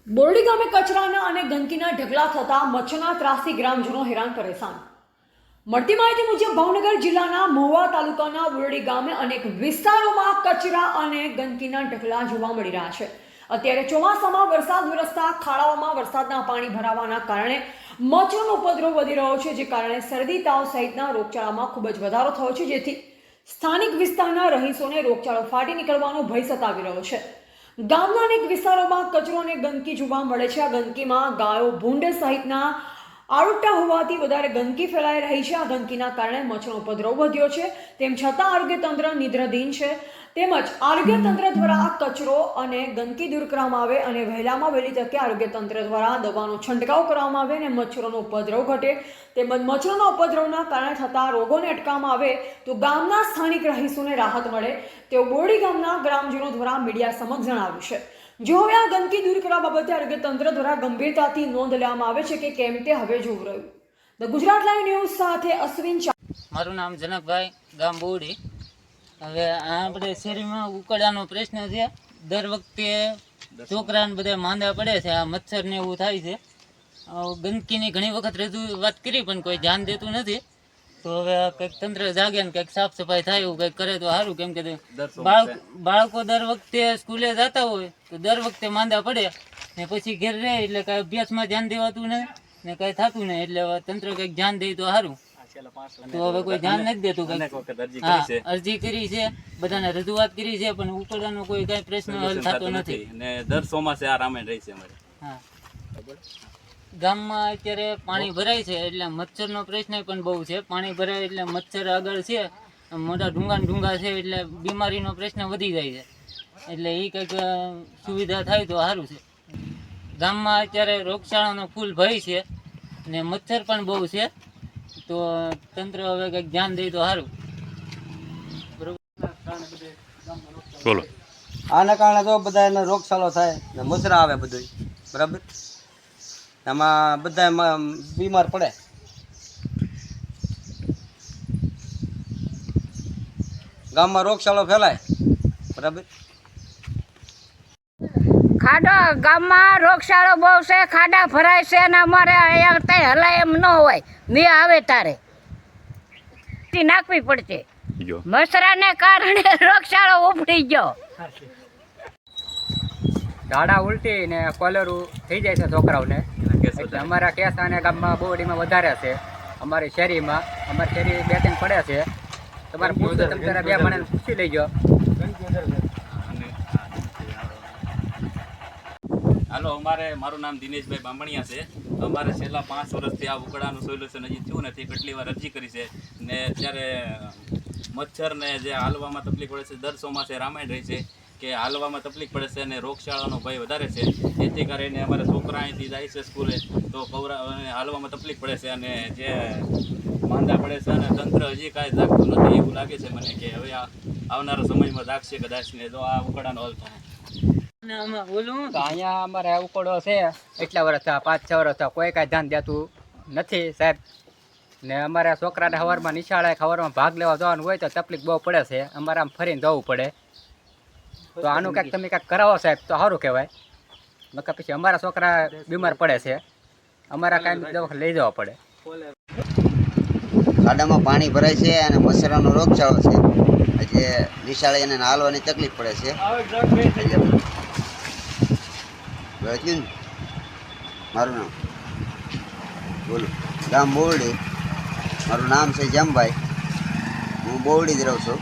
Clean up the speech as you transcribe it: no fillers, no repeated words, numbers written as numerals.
બોરડી ગામે કચરાના અને ગંદકીના ઢગલા થતા મચ્છરના ત્રાસથી ગ્રામજનો હેરાન પરેશાન. મળતી માહિતી મુજબ ભાવનગર જિલ્લાના મહુવા તાલુકાના બોરડી ગામે અનેક વિસ્તારોમાં કચરા અને ગંદકીના ઢગલા જોવા મળી રહ્યા છે. અત્યારે ચોમાસામાં વરસાદ વરસતા ખાડાઓમાં વરસાદના પાણી ભરાવાના કારણે મચ્છરનો ઉપદ્રવ વધી રહ્યો છે, જે કારણે શરદી તાવ સહિતના રોગચાળામાં ખૂબ જ વધારો થયો છે, જેથી સ્થાનિક વિસ્તારના રહીશોને રોગચાળો ફાટી નીકળવાનો ભય સતાવી રહ્યો છે. ગામના અનેક વિસ્તારોમાં કચરો અને ગંદકી જોવા મળે છે. આ ગંદકીમાં ગાયો, ભૂંડ સહિતના આરોટા હોવાથી વધારે ગંદકી ફેલાઈ રહી છે. આ ગંદકીના કારણે મચ્છરનો ઉપદ્રવ વધ્યો છે. તેમ છતાં આરોગ્ય તંત્ર નિદ્રાધીન છે. તેમજ આરોગ્ય તંત્ર દ્વારા આ કચરો અને ગંદકી દૂર કરવામાં આવે અને વહેલામાં વહેલી તકે આરોગ્ય તંત્ર દ્વારા દવાનો છંટકાવ કરવામાં આવે અને મચ્છરોનો ઉપદ્રવ ઘટે. તેમજ મચ્છરોના ઉપદ્રવના કારણે થતા રોગોને અટકાવવામાં આવે તો ગામના સ્થાનિક રહીશોને રાહત મળે તેવું બોરડી ગામના ગ્રામજનો દ્વારા મીડિયા સમક્ષ જણાવ્યું છે. જો હવે આ ગંદકી દૂર કરવા બાબતે આરોગ્ય તંત્ર દ્વારા ગંભીરતાથી નોંધ લેવામાં આવે છે કે કેમ તે હવે જોવું રહ્યું. ધ ગુજરાત લાઈવ ન્યૂઝ સાથે અશ્વિન. મારું નામ જનકભાઈ, ગામ બોરડી. હવે આપણે શેરીમાં ઉકળાનો પ્રશ્ન છે. દર વખતે છોકરાને બધા માંદા પડે છે, આ મચ્છર ને એવું થાય છે. ગંદકીની ઘણી વખત રજૂઆત કરી પણ કોઈ ધ્યાન દેતું નથી. તો હવે કંઈક તંત્ર જાગે ને કંઈક સાફ સફાઈ થાય એવું કંઈક કરે તો સારું. કેમ કે બાળકો દર વખતે સ્કૂલે જતા હોય તો દર વખતે માંદા પડે ને પછી ઘેર રહે એટલે કાંઈ અભ્યાસમાં ધ્યાન દેવાતું નહીં ને કાંઈ થતું નહીં. એટલે હવે તંત્ર કંઈક ધ્યાન દે તો સારું. તો હવે કોઈ ધ્યાન નથી દેતું. અરજી કરી છે, બધાને રજૂઆત કરી છે, પણ ઉપરનો કોઈ કઈ પ્રશ્ન હલ થતો નથી. દર ચોમાસે આ રામાયણ રહી છે અમારે. હા, ગામમાં અત્યારે પાણી ભરાય છે એટલે મચ્છરનો પ્રશ્ન પણ બહુ છે. પાણી ભરાય એટલે મચ્છર આગળ છે, મોટા ઢૂંગા છે એટલે બીમારીનો પ્રશ્ન વધી જાય છે. એટલે એ કંઈક સુવિધા થાય તો સારું છે. ગામમાં અત્યારે રોગચાળાનો ફૂલ ભય છે ને મચ્છર પણ બહુ છે. તો તંત્ર હવે કંઈક ધ્યાન દે તો સારું. બોલો. આના કારણે તો બધા એને રોગચાળો થાય ને મચ્છરા આવે બધું, બરાબર. એમાં બધા એમાં બીમાર પડે. ગામમાં રોગચાળો ફેલાય, બરાબર. ખાડો ગામમાં રોગચાળો બહુ છે, ખાડા ભરાય છે અને અમારે અહીંયા કંઈ હલાય એમ ન હોય. મેં આવે તારે નાખવી પડશે. મચ્છરાને કારણે રોગચાળો ઉપડી ગયો. ઝાડા ઉલટી ને કોલેરું થઈ જાય છે છોકરાઓને. એટલે અમારા કેસાને ગામમાં બોરડીમાં વધારે છે. અમારી શેરીમાં અમારી શેરી 2-3 પડે છે. તમારે પૂછો, તમે તારા 2 માણસને પૂછી લેજો. હાલો, મારું નામ દિનેશભાઈ બામણિયા છે. અમારે છેલ્લા 5 વર્ષથી આ ઉકળાનું સોલ્યુશન હજી થયું નથી. કેટલી વાર અરજી કરી છે ને ત્યારે મચ્છરને જે હાલવામાં તકલીફ પડે છે. દર ચોમાસે રામાયણ રહી છે કે હાલવામાં તકલીફ પડે છે અને રોગચાળાનો ભય વધારે છે. જેથી કરીને અમારે છોકરા અહીંથી જાય છે સ્કૂલે તો હાલવામાં તકલીફ પડે છે અને જે માંદા પડે છે અને તંત્ર હજી કાંઈ જાગતું નથી એવું લાગે છે મને કે હવે આવનારા સમયમાં જાગશે કદાચ ને તો આ ઉકળાનો હલ થાય. તો અહીંયા અમારે ઉકળો છે એટલા વર્ષ થયા, 5-6 વર્ષ થયા, કોઈ કાંઈ ધ્યાન દેતું નથી સાહેબ. ને અમારા છોકરાને સવારમાં નિશાળે સવારમાં ભાગ લેવા જવાનું હોય તો તકલીફ બહુ પડે છે. અમારે આમ ફરીને જવું પડે. તો આનું કંઈક તમે કંઈક કરાવો સાહેબ તો સારું કહેવાય. નકર પછી અમારા છોકરા બીમાર પડે છે, અમારા કાંઈ દવાખાને લઈ જવા પડે. ખાડામાં પાણી ભરાય છે અને મચ્છરાનો રોગચાળો છે. એટલે નિશાળે એને હાલવાની તકલીફ પડે છે. મારું નામ બોલો, ગામ બોરડી. મારું નામ છે જમભાઈ. હું બોરડી જ રહું છું.